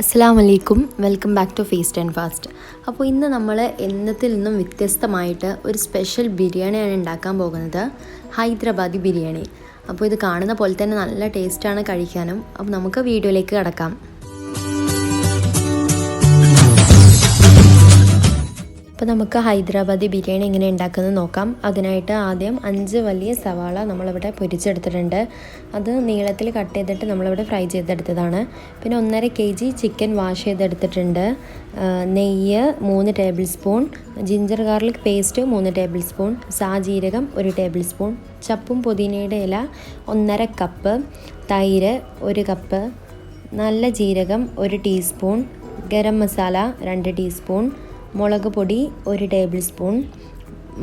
അസ്സലാമു അലൈക്കും, welcome back to Feast and Fast. അപ്പോൾ ഇന്ന് നമ്മൾ എന്നത്തിൽ നിന്നും വ്യത്യസ്തമായിട്ട് ഒരു സ്പെഷ്യൽ ബിരിയാണിയാണ് ഉണ്ടാക്കാൻ പോകുന്നത്, ഹൈദരാബാദി ബിരിയാണി. അപ്പോൾ ഇത് കാണുന്ന പോലെ തന്നെ നല്ല ടേസ്റ്റാണ് കഴിക്കാനും. അപ്പോൾ നമുക്ക് വീഡിയോയിലേക്ക് കടക്കാം. അപ്പോൾ നമുക്ക് ഹൈദരാബാദി ബിരിയാണി എങ്ങനെ ഉണ്ടാക്കുന്നത് നോക്കാം. അതിനായിട്ട് ആദ്യം 5 വലിയ സവാള നമ്മളിവിടെ പൊരിച്ചെടുത്തിട്ടുണ്ട്. അത് നീളത്തിൽ കട്ട് ചെയ്തിട്ട് നമ്മളിവിടെ ഫ്രൈ ചെയ്തെടുത്തതാണ്. പിന്നെ 1.5 kg ചിക്കൻ വാഷ് ചെയ്തെടുത്തിട്ടുണ്ട്. നെയ്യ് 3 tablespoon, ginger garlic paste 3 tablespoon, സാജീരകം 1 ടേബിൾ സ്പൂൺ, ചപ്പും പുതിനയുടെ ഇല 1.5 കപ്പ്, തൈര് 1 കപ്പ്, നല്ല ജീരകം 1 ടീസ്പൂൺ, ഗരം മസാല 2 ടീസ്പൂൺ, മുളക് പൊടി 1 ടേബിൾ സ്പൂൺ,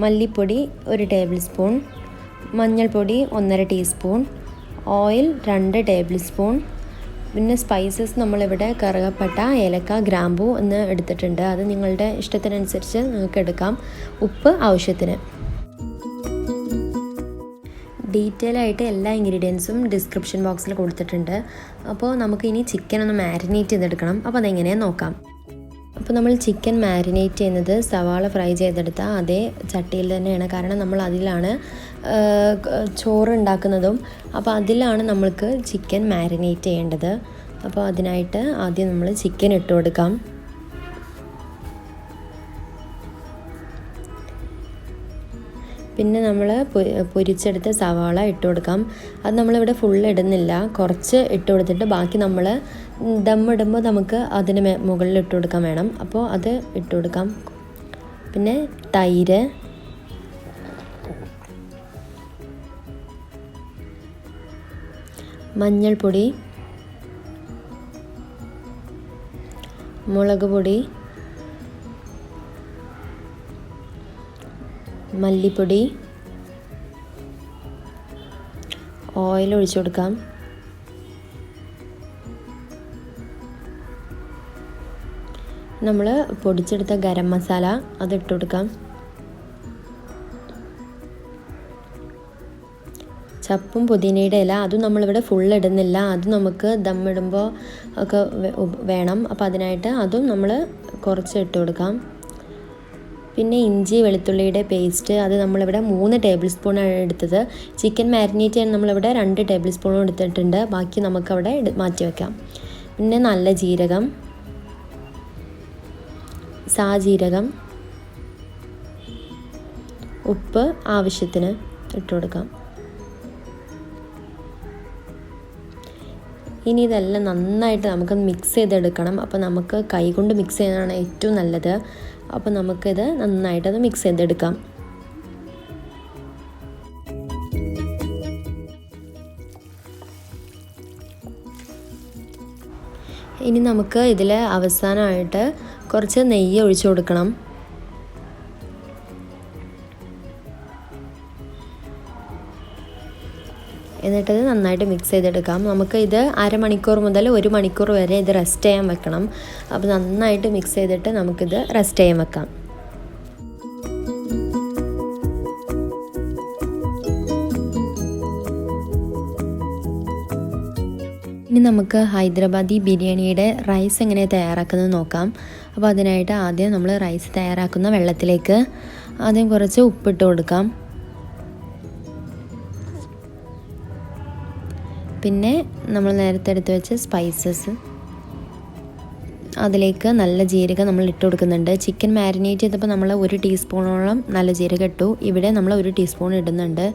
മല്ലിപ്പൊടി 1 ടേബിൾ സ്പൂൺ, മഞ്ഞൾപ്പൊടി 1.5 ടീസ്പൂൺ, ഓയിൽ 2 ടേബിൾ സ്പൂൺ. പിന്നെ സ്പൈസസ് നമ്മളിവിടെ കറുകപ്പട്ട, ഏലക്ക, ഗ്രാമ്പൂ എന്ന് എടുത്തിട്ടുണ്ട്. അത് നിങ്ങളുടെ ഇഷ്ടത്തിനനുസരിച്ച് നിങ്ങൾക്ക് എടുക്കാം. ഉപ്പ് ആവശ്യത്തിന്. ഡീറ്റെയിൽ ആയിട്ട് എല്ലാ ഇൻഗ്രീഡിയൻസും ഡിസ്ക്രിപ്ഷൻ ബോക്സിൽ കൊടുത്തിട്ടുണ്ട്. അപ്പോൾ നമുക്ക് ഇനി ചിക്കൻ ഒന്ന് മാരിനേറ്റ് ചെയ്തെടുക്കണം. അപ്പോൾ അതെങ്ങനെയാണെന്ന് നോക്കാം. അപ്പോൾ നമ്മൾ ചിക്കൻ മാരിനേറ്റ് ചെയ്യുന്നത് സവാള ഫ്രൈ ചെയ്തെടുത്ത അതേ ചട്ടിയിൽ തന്നെയാണ്. കാരണം നമ്മൾ അതിലാണ് ചോറ് ഉണ്ടാക്കുന്നതും. അപ്പോൾ അതിലാണ് നമ്മൾക്ക് ചിക്കൻ മാരിനേറ്റ് ചെയ്യേണ്ടത്. അപ്പോൾ അതിനായിട്ട് ആദ്യം നമ്മൾ ചിക്കൻ ഇട്ട് കൊടുക്കാം. പിന്നെ നമ്മൾ പൊരിച്ചെടുത്ത സവാള ഇട്ട് കൊടുക്കാം. അത് നമ്മളിവിടെ ഫുൾ ഇടുന്നില്ല, കുറച്ച് ഇട്ട് കൊടുത്തിട്ട് ബാക്കി നമ്മൾ ദമ്മിടുമ്പോൾ നമുക്ക് അതിന് മുകളിൽ ഇട്ട് കൊടുക്കാൻ വേണം. അപ്പോൾ അത് ഇട്ട് കൊടുക്കാം. പിന്നെ തൈര്, മഞ്ഞൾപ്പൊടി, മുളക് പൊടി, മല്ലിപ്പൊടി, ഓയിൽ ഒഴിച്ചു കൊടുക്കാം. നമ്മൾ പൊടിച്ചെടുത്ത ഗരം മസാല അതിട്ട് കൊടുക്കാം. ചപ്പും പുതിനയുടെ ഇല അതും നമ്മളിവിടെ ഫുൾ ഇടുന്നില്ല, അത് നമുക്ക് ദമ്മിടുമ്പോൾ ഒക്കെ വേണം. അപ്പോൾ അതിനായിട്ട് അതും നമ്മൾ കുറച്ച് ഇട്ട് കൊടുക്കാം. പിന്നെ ഇഞ്ചി വെളുത്തുള്ളിയുടെ പേസ്റ്റ് അത് നമ്മളിവിടെ 3 ടേബിൾ സ്പൂണാണ് എടുത്തത്. ചിക്കൻ മാരിനേറ്റ് ചെയ്യാൻ നമ്മളിവിടെ 2 ടേബിൾ സ്പൂണും എടുത്തിട്ടുണ്ട്. ബാക്കി നമുക്കവിടെ മാറ്റി വയ്ക്കാം. പിന്നെ നല്ല ജീരകം, സാജീരകം, ഉപ്പ് ആവശ്യത്തിന് ഇട്ട് കൊടുക്കാം. ഇനി ഇതെല്ലാം നന്നായിട്ട് നമുക്ക് മിക്സ് ചെയ്തെടുക്കണം. അപ്പോൾ നമുക്ക് കൈ കൊണ്ട് മിക്സ് ചെയ്യാനാണ് ഏറ്റവും നല്ലത്. അപ്പോൾ നമുക്കിത് നന്നായിട്ടത് മിക്സ് ചെയ്തെടുക്കാം. ഇനി നമുക്ക് ഇതിൽ അവസാനമായിട്ട് കുറച്ച് നെയ്യ് ഒഴിച്ചു കൊടുക്കണം. എന്നിട്ടത് നന്നായിട്ട് മിക്സ് ചെയ്തെടുക്കാം. നമുക്ക് ഇത് അരമണിക്കൂർ മുതൽ 1 മണിക്കൂർ വരെ ഇത് റെസ്റ്റ് ചെയ്യാൻ വെക്കണം. അപ്പോൾ നന്നായിട്ട് മിക്സ് ചെയ്തിട്ട് നമുക്കിത് റെസ്റ്റ് ചെയ്യാൻ വെക്കാം. ഇനി നമുക്ക് ഹൈദരാബാദി ബിരിയാണിയുടെ റൈസ് എങ്ങനെ തയ്യാറാക്കുന്നത് നോക്കാം. അപ്പോൾ അതിനായിട്ട് ആദ്യം നമ്മൾ റൈസ് തയ്യാറാക്കുന്ന വെള്ളത്തിലേക്ക് ആദ്യം കുറച്ച് ഉപ്പിട്ട് കൊടുക്കാം. പിന്നെ നമ്മൾ നേരത്തെ എടുത്ത് വെച്ച സ്പൈസസ് അതിലേക്ക് നല്ല ജീരകം നമ്മൾ ഇട്ട് കൊടുക്കുന്നുണ്ട്. ചിക്കൻ മാരിനേറ്റ് ചെയ്തപ്പോൾ നമ്മൾ 1 ടീസ്പൂണോളം നല്ല ജീരകം ഇട്ടു. ഇവിടെ നമ്മൾ 1 ടീസ്പൂൺ ഇടുന്നുണ്ട്.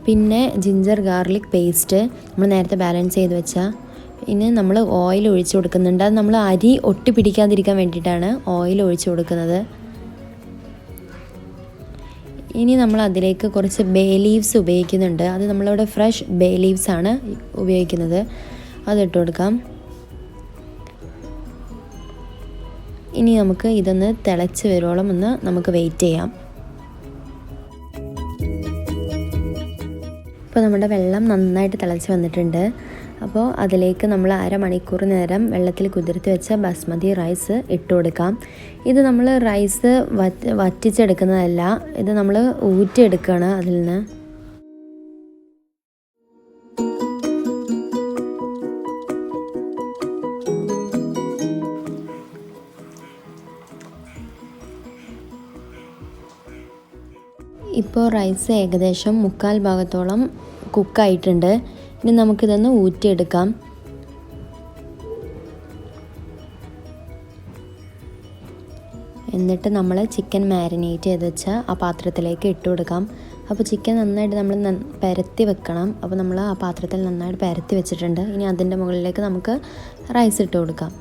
പിന്നെ ജിഞ്ചർ ഗാർലിക് പേസ്റ്റ് നമ്മൾ നേരത്തെ ബാലൻസ് ചെയ്ത് വെച്ചാൽ. ഇനി നമ്മൾ ഓയിൽ ഒഴിച്ച് കൊടുക്കുന്നുണ്ട്. അത് നമ്മൾ അരി ഒട്ടി പിടിക്കാതിരിക്കാൻ വേണ്ടിയിട്ടാണ് ഓയിൽ ഒഴിച്ച് കൊടുക്കുന്നത്. ഇനി നമ്മൾ അതിലേക്ക് കുറച്ച് ബേ ലീവ്സ് ഉപയോഗിക്കുന്നുണ്ട്. അത് നമ്മളിവിടെ ഫ്രഷ് ബേ ലീവ്സ് ആണ് ഉപയോഗിക്കുന്നത്. അതിട്ട് കൊടുക്കാം. ഇനി നമുക്ക് ഇതൊന്ന് തിളച്ച് വരുവോളം ഒന്ന് നമുക്ക് വെയിറ്റ് ചെയ്യാം. ഇപ്പോൾ നമ്മുടെ വെള്ളം നന്നായിട്ട് തിളച്ച് വന്നിട്ടുണ്ട്. അപ്പോൾ അതിലേക്ക് നമ്മൾ അരമണിക്കൂർ നേരം വെള്ളത്തിൽ കുതിർത്തി വെച്ച ബസ്മതി റൈസ് ഇട്ട് കൊടുക്കാം. ഇത് നമ്മൾ റൈസ് വറ്റിച്ചെടുക്കുന്നതല്ല, ഇത് നമ്മൾ ഊറ്റിയെടുക്കുകയാണ് അതിൽ നിന്ന്. ഇപ്പോൾ റൈസ് ഏകദേശം 3/4 ഭാഗത്തോളം കുക്കായിട്ടുണ്ട്. ഇനി നമുക്കിതൊന്ന് ഊറ്റിയെടുക്കാം. എന്നിട്ട് നമ്മൾ ചിക്കൻ മാരിനേറ്റ് ചെയ്ത് വെച്ച ആ പാത്രത്തിലേക്ക് ഇട്ട് കൊടുക്കാം. അപ്പോൾ ചിക്കൻ നന്നായിട്ട് നമ്മൾ പരത്തി വെക്കണം. അപ്പോൾ നമ്മൾ ആ പാത്രത്തിൽ നന്നായിട്ട് പരത്തി വെച്ചിട്ടുണ്ട്. ഇനി അതിൻ്റെ മുകളിലേക്ക് നമുക്ക് റൈസ് ഇട്ട് കൊടുക്കാം.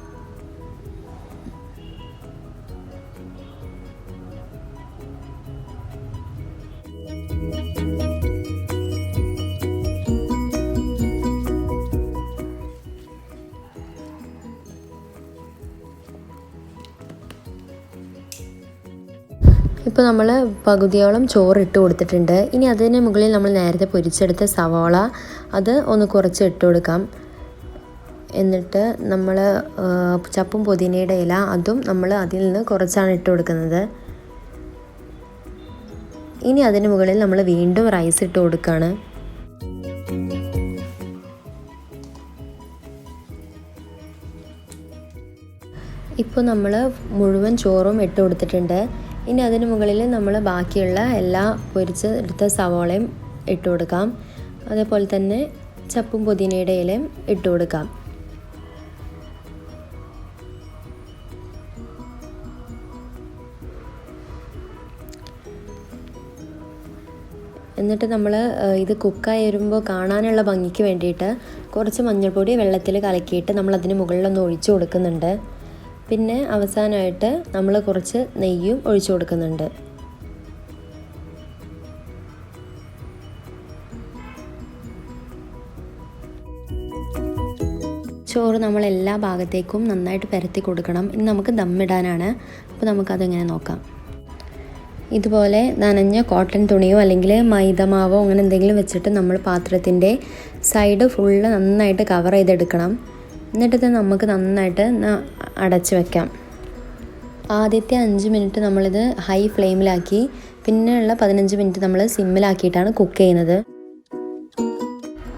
ഇപ്പോൾ നമ്മൾ പകുതിയോളം ചോറ് ഇട്ട് കൊടുത്തിട്ടുണ്ട്. ഇനി അതിന് മുകളിൽ നമ്മൾ നേരത്തെ പൊരിച്ചെടുത്ത സവാള അത് ഒന്ന് കുറച്ച് ഇട്ട് കൊടുക്കാം. എന്നിട്ട് നമ്മൾ ചപ്പും പുതിനയുടെ ഇല അതും നമ്മൾ അതിൽ നിന്ന് കുറച്ചാണ് ഇട്ട് കൊടുക്കുന്നത്. ഇനി അതിന് മുകളിൽ നമ്മൾ വീണ്ടും റൈസ് ഇട്ട് കൊടുക്കുകയാണ്. ഇപ്പോൾ നമ്മൾ മുഴുവൻ ചോറും ഇട്ട് കൊടുത്തിട്ടുണ്ട്. ഇനി അതിന് മുകളിൽ നമ്മൾ ബാക്കിയുള്ള എല്ലാ പൊരിച്ചെടുത്ത സവാളയും ഇട്ട് കൊടുക്കാം. അതേപോലെ തന്നെ ചപ്പും പുതിനയുടെ ഇലയും ഇട്ട് കൊടുക്കാം. എന്നിട്ട് നമ്മൾ ഇത് കുക്കായി വരുമ്പോൾ കാണാനുള്ള ഭംഗിക്ക് വേണ്ടിയിട്ട് കുറച്ച് മഞ്ഞൾപ്പൊടി വെള്ളത്തിൽ കലക്കിയിട്ട് നമ്മൾ അതിന് മുകളിലൊന്ന് ഒഴിച്ചു കൊടുക്കുന്നുണ്ട്. പിന്നെ അവസാനമായിട്ട് നമ്മൾ കുറച്ച് നെയ്യും ഒഴിച്ചു കൊടുക്കുന്നുണ്ട്. ചോറ് നമ്മൾ എല്ലാ ഭാഗത്തേക്കും നന്നായിട്ട് പരത്തി കൊടുക്കണം. ഇനി നമുക്ക് ദമ്മിടാനാണ്. അപ്പോൾ നമുക്കതെങ്ങനെ നോക്കാം. ഇതുപോലെ നനഞ്ഞ കോട്ടൺ തുണിയോ അല്ലെങ്കിൽ മൈദമാവോ അങ്ങനെ എന്തെങ്കിലും വെച്ചിട്ട് നമ്മൾ പാത്രത്തിൻ്റെ സൈഡ് ഫുള്ള് നന്നായിട്ട് കവർ ചെയ്തെടുക്കണം. എന്നിട്ട് നമുക്ക് നന്നായിട്ട് അടച്ച് വെക്കാം. ആദ്യത്തെ 5 മിനിറ്റ് നമ്മളിത് ഹൈ ഫ്ലെയിമിലാക്കി പിന്നെയുള്ള 15 മിനിറ്റ് നമ്മൾ സിമ്മിലാക്കിയിട്ടാണ് കുക്ക് ചെയ്യുന്നത്.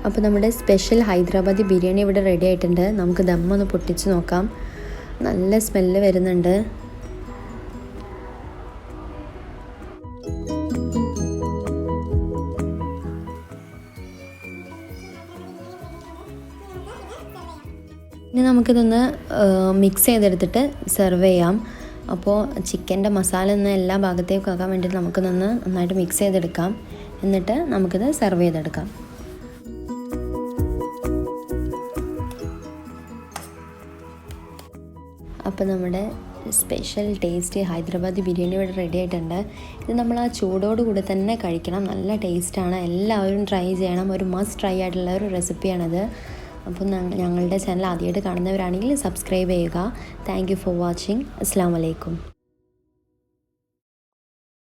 അപ്പോൾ നമ്മുടെ സ്പെഷ്യൽ ഹൈദരാബാദി ബിരിയാണി ഇവിടെ റെഡി ആയിട്ടുണ്ട്. നമുക്ക് ദമ്മൊന്ന് പൊട്ടിച്ച് നോക്കാം. നല്ല സ്മെല്ല് വരുന്നുണ്ട്. ഇനി നമുക്കിതൊന്ന് മിക്സ് ചെയ്തെടുത്തിട്ട് സെർവ് ചെയ്യാം. അപ്പോൾ ചിക്കൻ്റെ മസാല ഒന്ന് എല്ലാ ഭാഗത്തേക്കും ആക്കാൻ വേണ്ടിയിട്ട് നമുക്കിതൊന്ന് നന്നായിട്ട് മിക്സ് ചെയ്തെടുക്കാം. എന്നിട്ട് നമുക്കിത് സെർവ് ചെയ്തെടുക്കാം. അപ്പോൾ നമ്മുടെ സ്പെഷ്യൽ ടേസ്റ്റി ഹൈദരാബാദി ബിരിയാണി ഇവിടെ റെഡി ആയിട്ടുണ്ട്. ഇത് നമ്മൾ ആ ചൂടോടുകൂടി തന്നെ കഴിക്കണം. നല്ല ടേസ്റ്റാണ്. എല്ലാവരും ട്രൈ ചെയ്യണം. ഒരു മസ്റ്റ് ട്രൈ ആയിട്ടുള്ള ഒരു റെസിപ്പിയാണിത്. അപ്പോൾ ഞങ്ങളുടെ ചാനൽ ആദ്യമായിട്ട് കാണുന്നവരാണെങ്കിൽ സബ്സ്ക്രൈബ് ചെയ്യുക. Thank you for watching. അസ്സലാമു അലൈക്കും.